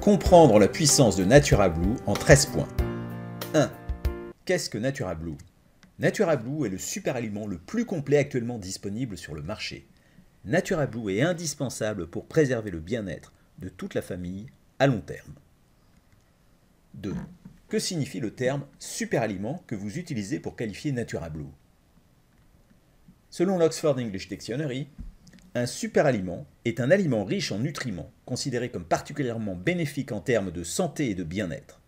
Comprendre la puissance de NaturaBlue en 13 points. 1. Qu'est-ce que NaturaBlue? NaturaBlue est le super aliment le plus complet actuellement disponible sur le marché. NaturaBlue est indispensable pour préserver le bien-être de toute la famille à long terme. 2. Que signifie le terme super aliment que vous utilisez pour qualifier NaturaBlue? Selon l'Oxford English Dictionary, un super aliment est un aliment riche en nutriments, considéré comme particulièrement bénéfique en termes de santé et de bien-être.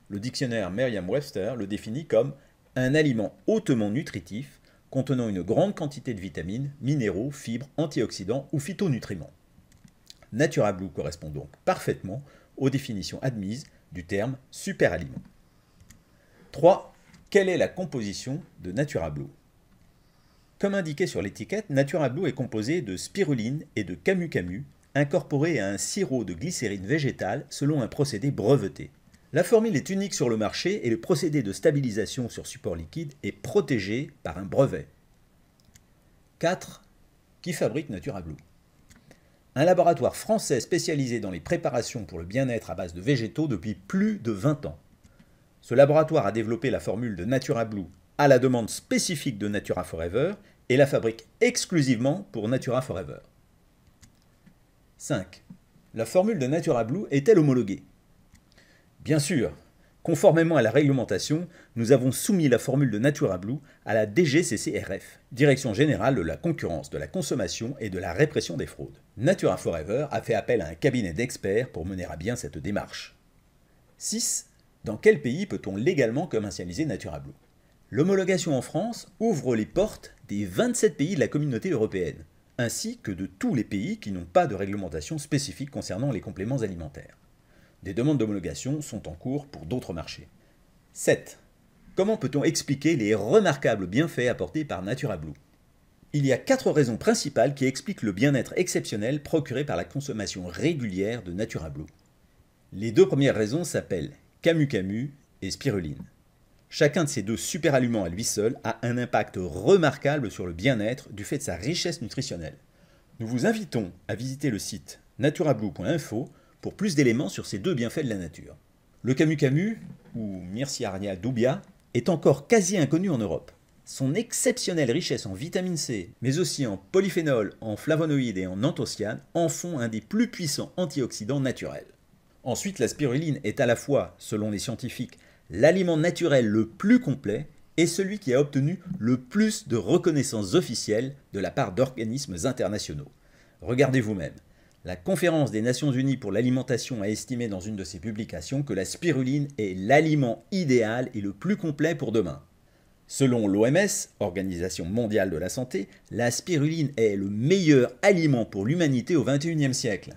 Le dictionnaire Merriam-Webster le définit comme un aliment hautement nutritif, contenant une grande quantité de vitamines, minéraux, fibres, antioxydants ou phytonutriments. NaturaBlue correspond donc parfaitement aux définitions admises du terme super aliment. 3. Quelle est la composition de NaturaBlue? Comme indiqué sur l'étiquette, NaturaBlue est composé de spiruline et de camu-camu, incorporés à un sirop de glycérine végétale selon un procédé breveté. La formule est unique sur le marché et le procédé de stabilisation sur support liquide est protégé par un brevet. 4. Qui fabrique NaturaBlue? Un laboratoire français spécialisé dans les préparations pour le bien-être à base de végétaux depuis plus de 20 ans. Ce laboratoire a développé la formule de NaturaBlue à la demande spécifique de Natura Forever et la fabrique exclusivement pour Natura Forever. 5. La formule de NaturaBlue est-elle homologuée? Bien sûr, conformément à la réglementation, nous avons soumis la formule de NaturaBlue à la DGCCRF, Direction générale de la concurrence, de la consommation et de la répression des fraudes. Natura Forever a fait appel à un cabinet d'experts pour mener à bien cette démarche. 6. Dans quel pays peut-on légalement commercialiser NaturaBlue? L'homologation en France ouvre les portes des 27 pays de la communauté européenne, ainsi que de tous les pays qui n'ont pas de réglementation spécifique concernant les compléments alimentaires. Des demandes d'homologation sont en cours pour d'autres marchés. 7. Comment peut-on expliquer les remarquables bienfaits apportés par NaturaBlue? Il y a 4 raisons principales qui expliquent le bien-être exceptionnel procuré par la consommation régulière de NaturaBlue. Les 2 premières raisons s'appellent camu-camu et spiruline. Chacun de ces 2 super aliments à lui seul a un impact remarquable sur le bien-être du fait de sa richesse nutritionnelle. Nous vous invitons à visiter le site naturablue.info pour plus d'éléments sur ces 2 bienfaits de la nature. Le camu-camu, ou Myrcea dubia, est encore quasi inconnu en Europe. Son exceptionnelle richesse en vitamine C, mais aussi en polyphénol, en flavonoïdes et en anthocyanes, en font un des plus puissants antioxydants naturels. Ensuite, la spiruline est à la fois, selon les scientifiques, l'aliment naturel le plus complet et celui qui a obtenu le plus de reconnaissance officielle de la part d'organismes internationaux. Regardez vous-même. La Conférence des Nations Unies pour l'alimentation a estimé dans une de ses publications que la spiruline est l'aliment idéal et le plus complet pour demain. Selon l'OMS, Organisation mondiale de la santé, la spiruline est le meilleur aliment pour l'humanité au XXIe siècle.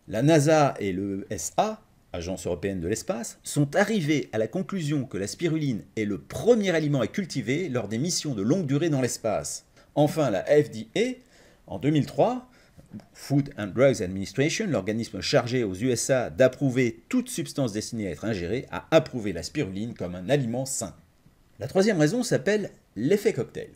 La NASA et l'ESA, Agence européenne de l'espace, sont arrivés à la conclusion que la spiruline est le premier aliment à cultiver lors des missions de longue durée dans l'espace. Enfin, la FDA, en 2003, Food and Drugs Administration, l'organisme chargé aux USA d'approuver toute substance destinée à être ingérée, a approuvé la spiruline comme un aliment sain. La 3e raison s'appelle l'effet cocktail.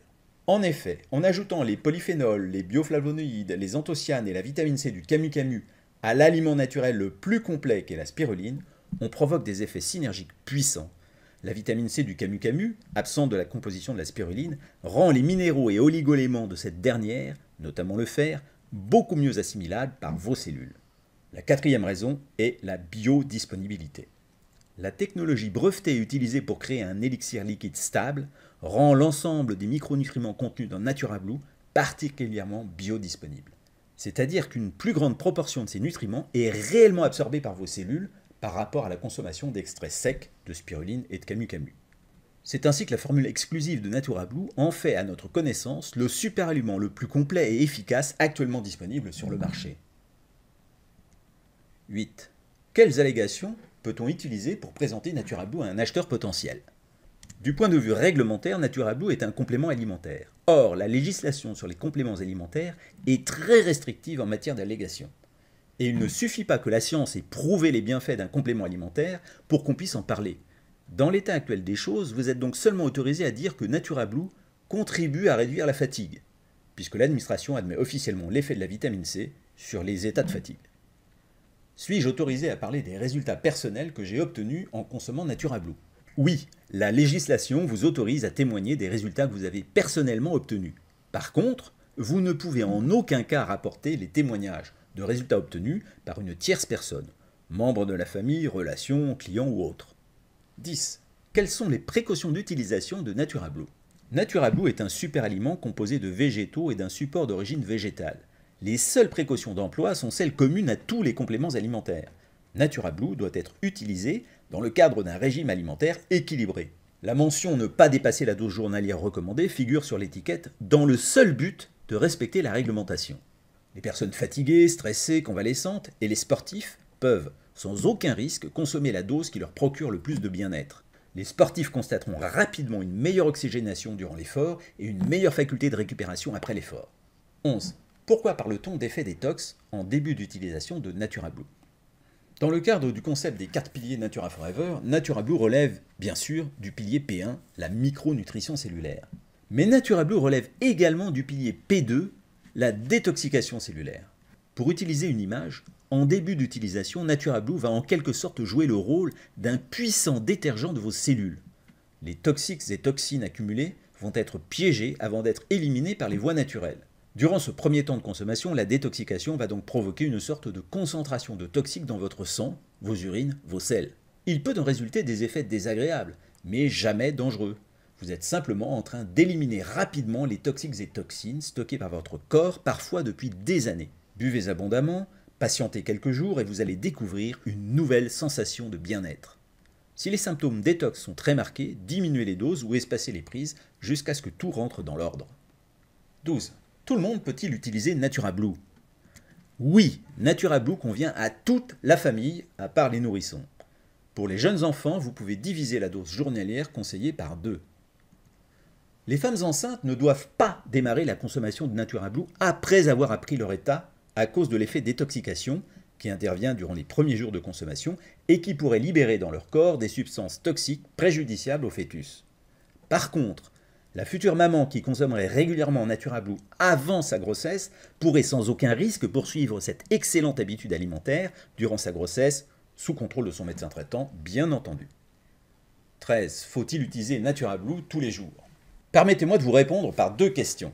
En effet, en ajoutant les polyphénols, les bioflavonoïdes, les anthocyanes et la vitamine C du camu-camu à l'aliment naturel le plus complet qu'est la spiruline, on provoque des effets synergiques puissants. La vitamine C du camu-camu, absente de la composition de la spiruline, rend les minéraux et oligoéléments de cette dernière, notamment le fer, beaucoup mieux assimilables par vos cellules. La 4e raison est la biodisponibilité. La technologie brevetée utilisée pour créer un élixir liquide stable rend l'ensemble des micronutriments contenus dans NaturaBlue particulièrement biodisponibles. C'est-à-dire qu'une plus grande proportion de ces nutriments est réellement absorbée par vos cellules par rapport à la consommation d'extraits secs de spiruline et de camu-camu. C'est ainsi que la formule exclusive de NaturaBlue en fait, à notre connaissance, le super aliment le plus complet et efficace actuellement disponible sur le marché. 8. Quelles allégations peut-on utiliser pour présenter NaturaBlue à un acheteur potentiel? Du point de vue réglementaire, NaturaBlue est un complément alimentaire. Or, la législation sur les compléments alimentaires est très restrictive en matière d'allégations. Et il ne suffit pas que la science ait prouvé les bienfaits d'un complément alimentaire pour qu'on puisse en parler. Dans l'état actuel des choses, vous êtes donc seulement autorisé à dire que NaturaBlue contribue à réduire la fatigue, puisque l'administration admet officiellement l'effet de la vitamine C sur les états de fatigue. Suis-je autorisé à parler des résultats personnels que j'ai obtenus en consommant Natura Blue? Oui, la législation vous autorise à témoigner des résultats que vous avez personnellement obtenus. Par contre, vous ne pouvez en aucun cas rapporter les témoignages de résultats obtenus par une tierce personne, membre de la famille, relation, client ou autre. 10. Quelles sont les précautions d'utilisation de Natura Blue? Natura Blue est un superaliment composé de végétaux et d'un support d'origine végétale. Les seules précautions d'emploi sont celles communes à tous les compléments alimentaires. Natura Blue doit être utilisé dans le cadre d'un régime alimentaire équilibré. La mention « ne pas dépasser la dose journalière recommandée » figure sur l'étiquette dans le seul but de respecter la réglementation. Les personnes fatiguées, stressées, convalescentes et les sportifs peuvent, sans aucun risque, consommer la dose qui leur procure le plus de bien-être. Les sportifs constateront rapidement une meilleure oxygénation durant l'effort et une meilleure faculté de récupération après l'effort. 11. Pourquoi parle-t-on d'effet détox en début d'utilisation de Natura Blue? Dans le cadre du concept des 4 piliers Natura Forever, Natura Blue relève, bien sûr, du pilier P1, la micronutrition cellulaire. Mais Natura Blue relève également du pilier P2, la détoxication cellulaire. Pour utiliser une image, en début d'utilisation, Natura Blue va en quelque sorte jouer le rôle d'un puissant détergent de vos cellules. Les toxiques et toxines accumulées vont être piégés avant d'être éliminés par les voies naturelles. Durant ce premier temps de consommation, la détoxication va donc provoquer une sorte de concentration de toxiques dans votre sang, vos urines, vos selles. Il peut en résulter des effets désagréables, mais jamais dangereux. Vous êtes simplement en train d'éliminer rapidement les toxiques et toxines stockés par votre corps, parfois depuis des années. Buvez abondamment, patientez quelques jours et vous allez découvrir une nouvelle sensation de bien-être. Si les symptômes détox sont très marqués, diminuez les doses ou espacez les prises jusqu'à ce que tout rentre dans l'ordre. 12. Tout le monde peut-il utiliser Natura Blue? Oui, Natura Blue convient à toute la famille, à part les nourrissons. Pour les jeunes enfants, vous pouvez diviser la dose journalière conseillée par 2. Les femmes enceintes ne doivent pas démarrer la consommation de Natura Blue après avoir appris leur état à cause de l'effet détoxication qui intervient durant les premiers jours de consommation et qui pourrait libérer dans leur corps des substances toxiques préjudiciables au fœtus. Par contre, la future maman qui consommerait régulièrement Natura Blue avant sa grossesse pourrait sans aucun risque poursuivre cette excellente habitude alimentaire durant sa grossesse, sous contrôle de son médecin traitant, bien entendu. 13. Faut-il utiliser Natura Blue tous les jours? Permettez-moi de vous répondre par 2 questions.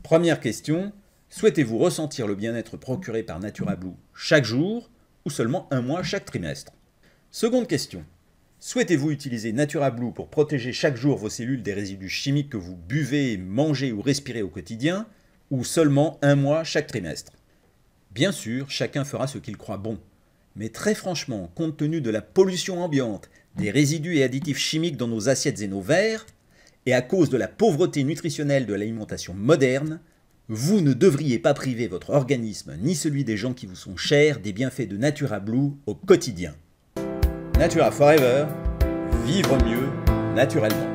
Première question, souhaitez-vous ressentir le bien-être procuré par Natura Blue chaque jour ou seulement 1 mois chaque trimestre? Seconde question, souhaitez-vous utiliser Natura Blue pour protéger chaque jour vos cellules des résidus chimiques que vous buvez, mangez ou respirez au quotidien, ou seulement 1 mois chaque trimestre? Bien sûr, chacun fera ce qu'il croit bon. Mais très franchement, compte tenu de la pollution ambiante, des résidus et additifs chimiques dans nos assiettes et nos verres, et à cause de la pauvreté nutritionnelle de l'alimentation moderne, vous ne devriez pas priver votre organisme ni celui des gens qui vous sont chers des bienfaits de Natura Blue au quotidien. Natura Forever, vivre mieux naturellement.